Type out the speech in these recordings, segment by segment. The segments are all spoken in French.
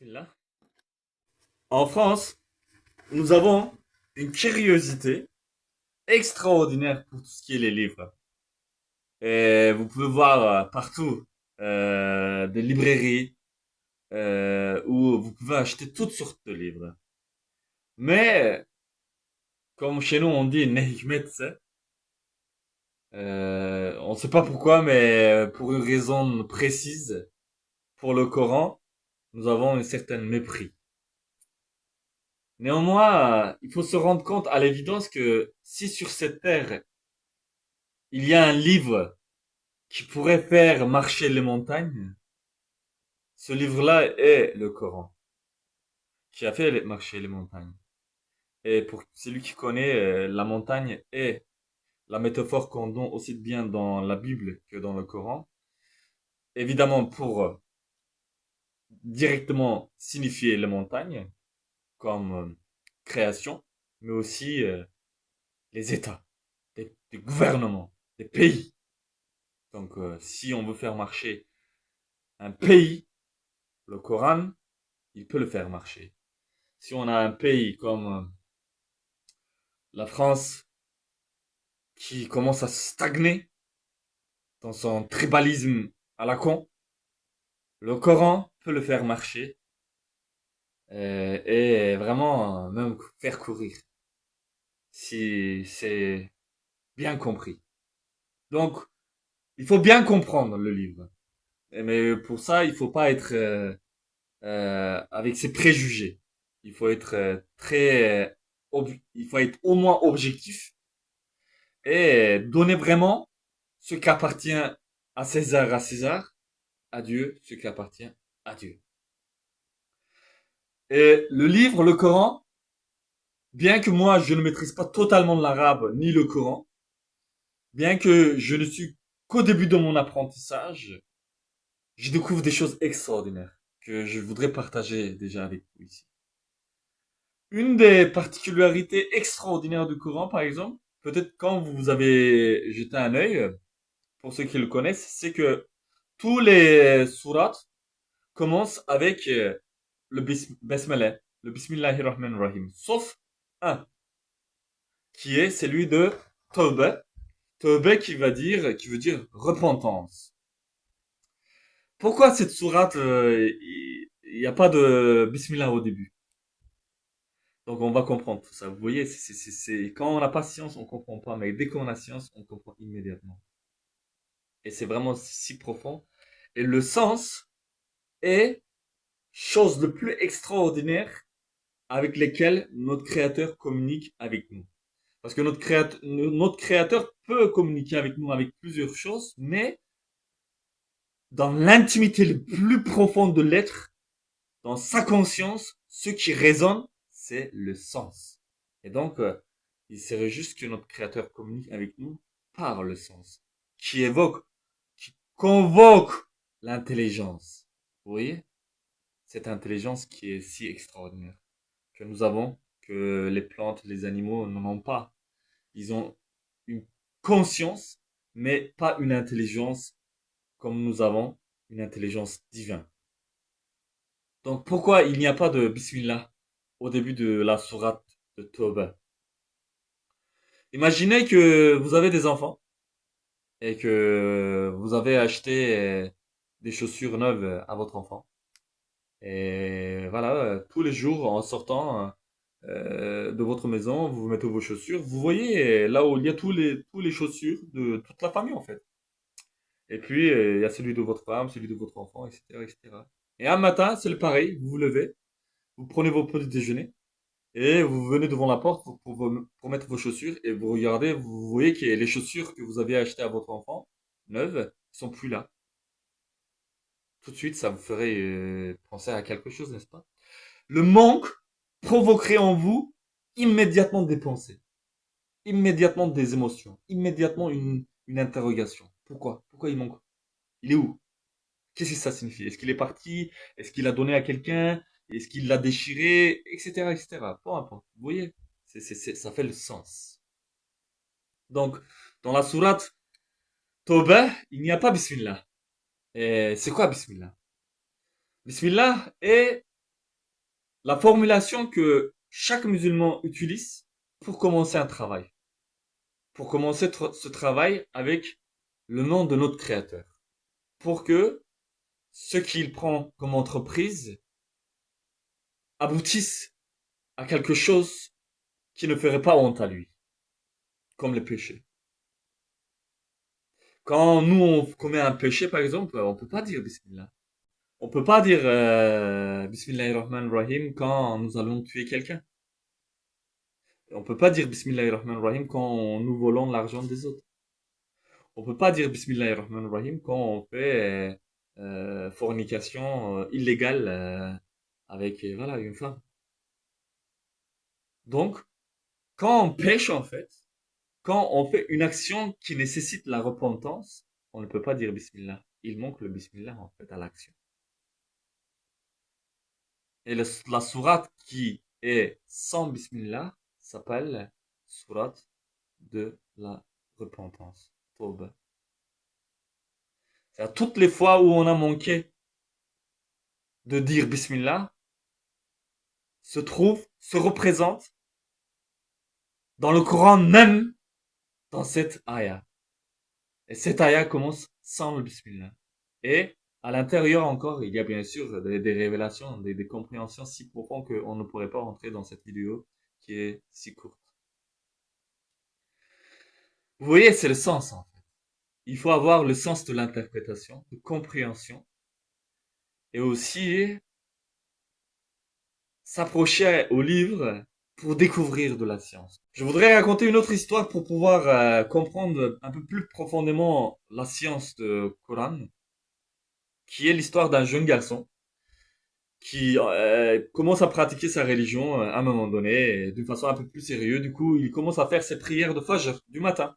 Bismillah. En France, nous avons une curiosité extraordinaire pour tout ce qui est les livres. Et vous pouvez voir partout des librairies où vous pouvez acheter toutes sortes de livres. Mais, comme chez nous on dit, Nehmet, on ne sait pas pourquoi, mais pour une raison précise, pour le Coran, nous avons un certain mépris. Néanmoins, il faut se rendre compte à l'évidence que si sur cette terre, il y a un livre qui pourrait faire marcher les montagnes, ce livre-là est le Coran, qui a fait marcher les montagnes. Et pour celui qui connaît, la montagne est la métaphore qu'on donne aussi bien dans la Bible que dans le Coran. Évidemment, pour directement signifier les montagnes comme création, mais aussi les États, des gouvernements, des pays. Donc, si on veut faire marcher un pays, le Coran, il peut le faire marcher. Si on a un pays comme la France qui commence à stagner dans son tribalisme à la con, le Coran peut le faire marcher et vraiment même faire courir si c'est bien compris. Donc, il faut bien comprendre le livre. Mais pour ça, il faut pas être avec ses préjugés. Il faut être il faut être au moins objectif et donner vraiment ce qui appartient à César, à Dieu ce qui appartient à Dieu. Et le livre, le Coran, bien que moi je ne maîtrise pas totalement l'arabe ni le Coran, bien que je ne suis qu'au début de mon apprentissage, je découvre des choses extraordinaires que je voudrais partager déjà avec vous ici. Une des particularités extraordinaires du Coran, par exemple, peut-être quand vous avez jeté un œil, pour ceux qui le connaissent, c'est que tous les sourates commencent avec le Basmala, le Bismillahirrahmanirrahim, sauf un, qui est celui de Tawbah. Tawbah qui veut dire repentance. Pourquoi cette sourate, il n'y a pas de Bismillah au début? Donc on va comprendre tout ça. Vous voyez, quand on n'a pas science, on comprend pas, mais dès qu'on a science, on comprend immédiatement. Et c'est vraiment si profond. Et le sens est chose le plus extraordinaire avec lesquelles notre créateur communique avec nous. Parce que notre créateur peut communiquer avec nous avec plusieurs choses, mais dans l'intimité le plus profonde de l'être, dans sa conscience, ce qui résonne, c'est le sens. Et donc, il serait juste que notre créateur communique avec nous par le sens, qui évoque, qui convoque l'intelligence. Vous voyez? Cette intelligence qui est si extraordinaire, que nous avons, que les plantes, les animaux n'en ont pas. Ils ont une conscience, mais pas une intelligence comme nous avons, une intelligence divine. Donc pourquoi il n'y a pas de Bismillah au début de la sourate de Tawbah? Imaginez que vous avez des enfants et que vous avez acheté des chaussures neuves à votre enfant. Et voilà, tous les jours en sortant de votre maison, vous mettez vos chaussures. Vous voyez là où il y a tous les chaussures de toute la famille en fait. Et puis il y a celui de votre femme, celui de votre enfant, etc., etc. Et un matin, c'est le pareil. Vous vous levez, vous prenez vos petits déjeuners et vous venez devant la porte pour mettre vos chaussures et vous regardez, vous voyez que les chaussures que vous avez achetées à votre enfant, neuves, sont plus là. Tout de suite, ça vous ferait penser à quelque chose, n'est-ce pas? Le manque provoquerait en vous immédiatement des pensées, immédiatement des émotions, immédiatement une interrogation. Pourquoi? Pourquoi il manque? Il est où? Qu'est-ce que ça signifie? Est-ce qu'il est parti? Est-ce qu'il a donné à quelqu'un? Est-ce qu'il l'a déchiré? Etc., etc. Peu importe. Vous voyez? Ça fait le sens. Donc, dans la sourate Tawbah, il n'y a pas Bismillah. Et c'est quoi Bismillah? Bismillah est la formulation que chaque musulman utilise pour commencer un travail. Pour commencer ce travail avec le nom de notre créateur. Pour que ce qu'il prend comme entreprise aboutisse à quelque chose qui ne ferait pas honte à lui, comme le péché. Quand nous on commet un péché, par exemple, on peut pas dire Bismillah. On peut pas dire Bismillahirrahmanirrahim quand nous allons tuer quelqu'un. On peut pas dire Bismillahirrahmanirrahim quand nous volons l'argent des autres. On peut pas dire Bismillahirrahmanirrahim quand on fait fornication illégale avec voilà une femme. Donc, quand on pêche en fait, quand on fait une action qui nécessite la repentance, on ne peut pas dire Bismillah. Il manque le Bismillah en fait à l'action. Et la sourate qui est sans Bismillah s'appelle sourate de la repentance. Tawbah. C'est à toutes les fois où on a manqué de dire Bismillah, se représente dans le Coran même, dans cette ayah. Et cette ayah commence sans le Bismillah. Et à l'intérieur encore, il y a bien sûr des révélations, des compréhensions si profondes qu'on ne pourrait pas rentrer dans cette vidéo qui est si courte. Vous voyez, c'est le sens en fait. Il faut avoir le sens de l'interprétation, de compréhension, et aussi s'approcher au livre pour découvrir de la science. Je voudrais raconter une autre histoire pour pouvoir comprendre un peu plus profondément la science de Coran, qui est l'histoire d'un jeune garçon qui commence à pratiquer sa religion à un moment donné, d'une façon un peu plus sérieuse. Du coup, il commence à faire ses prières de Fajr du matin.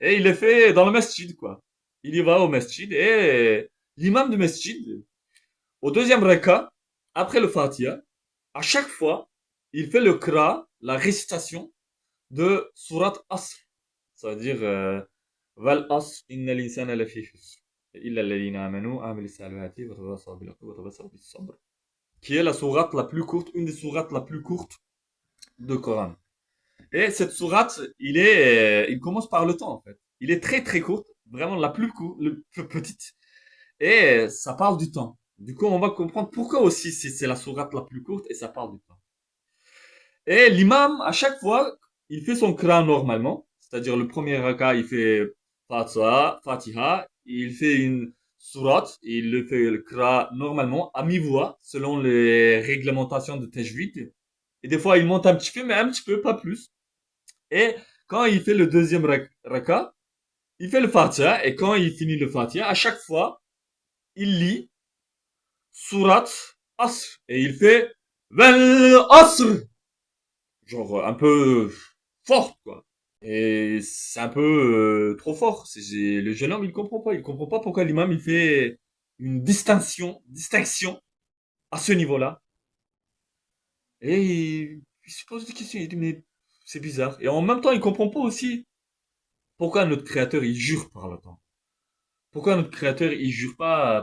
Et il les fait dans le masjid, quoi. Il y va au masjid et l'imam du masjid, au deuxième raka, après le Fatiha, à chaque fois, il fait le kra, la récitation de Surat Asr. Ça veut dire Val Asr, inna l'insana lafi khusr. Illa alladhina amanu, amilu salihati, wa tawasaw bil haqqi, wa tawasaw bis sabr. Qui est la sourate la plus courte, une des sourates la plus courte de Coran. Et cette sourate, il commence par le temps en fait. Il est très très court, vraiment la plus courte, la plus petite, et ça parle du temps. Du coup, on va comprendre pourquoi aussi c'est la sourate la plus courte et ça parle du temps. Et l'imam, à chaque fois, il fait son Qur'an normalement, c'est-à-dire le premier raka, il fait Fatiha, il fait une sourate, il le fait le Qur'an normalement, à mi-voix, selon les réglementations de Tajwid. Et des fois, il monte un petit peu, mais un petit peu, pas plus. Et quand il fait le deuxième raka, il fait le Fatiha, et quand il finit le Fatiha, à chaque fois, il lit Surat Asr, et il fait Vel Asr, genre un peu fort, quoi. Et c'est un peu trop fort. Le jeune homme, il comprend pas pourquoi l'imam il fait une distinction à ce niveau-là. Et il se pose des questions, il dit mais c'est bizarre. Et en même temps, il comprend pas aussi pourquoi notre créateur il jure par le temps. Pourquoi notre créateur il jure pas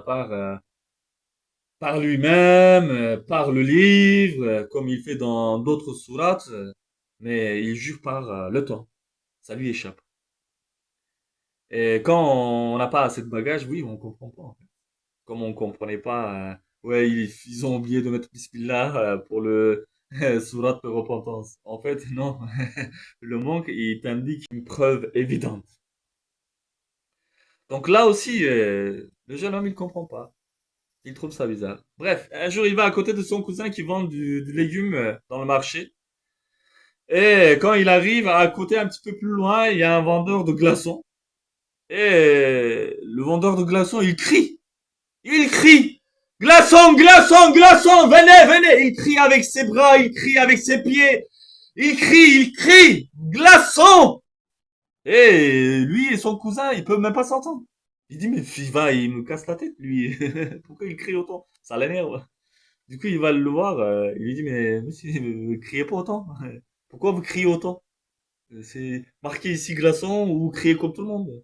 par lui-même, par le livre, comme il fait dans d'autres sourates, mais il jure par le temps. Ça lui échappe. Et quand on n'a pas assez de bagages, oui, on comprend pas, en fait. Comme on comprenait pas, ouais, ils ont oublié de mettre Bismillah pour le sourate de repentance. En fait, non. Le manque, il t'indique une preuve évidente. Donc là aussi, le jeune homme, il comprend pas. Il trouve ça bizarre. Bref, un jour, il va à côté de son cousin qui vend du légume dans le marché. Et quand il arrive à côté, un petit peu plus loin, il y a un vendeur de glaçons. Et le vendeur de glaçons, il crie. Il crie. Glaçons, glaçons, glaçons, venez, venez. Il crie avec ses bras, il crie avec ses pieds. Il crie. Glaçons. Et lui et son cousin, ils peuvent même pas s'entendre. Il dit, mais il me casse la tête, lui. Pourquoi il crie autant? Ça l'énerve. Du coup, il va le voir. Il lui dit, mais monsieur, ne criez pas autant. Pourquoi vous criez autant? C'est marqué ici glaçon ou vous criez comme tout le monde.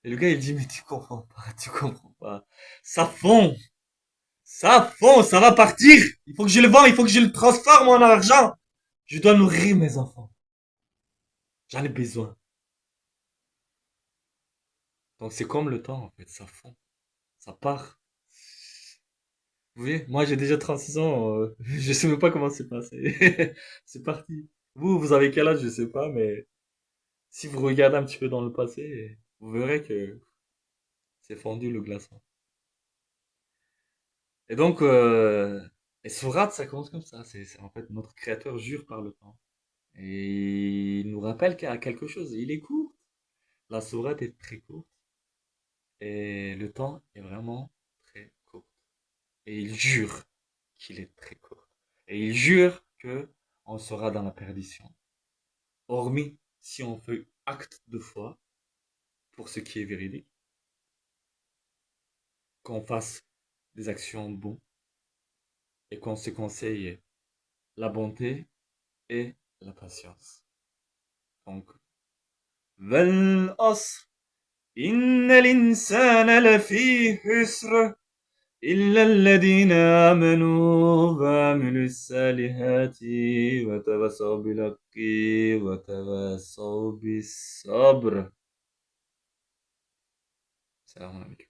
Et le gars, il dit, mais tu comprends pas, tu comprends pas. Ça fond, Ça fond, ça va partir. Il faut que je le vende, il faut que je le transforme en argent. Je dois nourrir mes enfants. J'en ai besoin. Donc c'est comme le temps en fait, ça fond, ça part. Vous voyez, moi j'ai déjà 36 ans, je sais même pas comment c'est passé. C'est parti. Vous avez quel âge, je sais pas, mais si vous regardez un petit peu dans le passé, vous verrez que c'est fondu le glaçon. Et donc, les sourates, ça commence comme ça. En fait notre créateur jure par le temps. Et il nous rappelle qu'il y a quelque chose. Il est court. La sourate est très courte. Et le temps est vraiment très court. Et il jure qu'il est très court. Et il jure que on sera dans la perdition. Hormis si on fait acte de foi pour ce qui est véridique, qu'on fasse des actions bonnes et qu'on se conseille la bonté et la patience. Donc, والعصر إن الإنسان لفي خسر إلا الذين آمنوا وعملوا الصالحات وتواصوا بالحق وتواصوا بالصبر. Salam alaikum.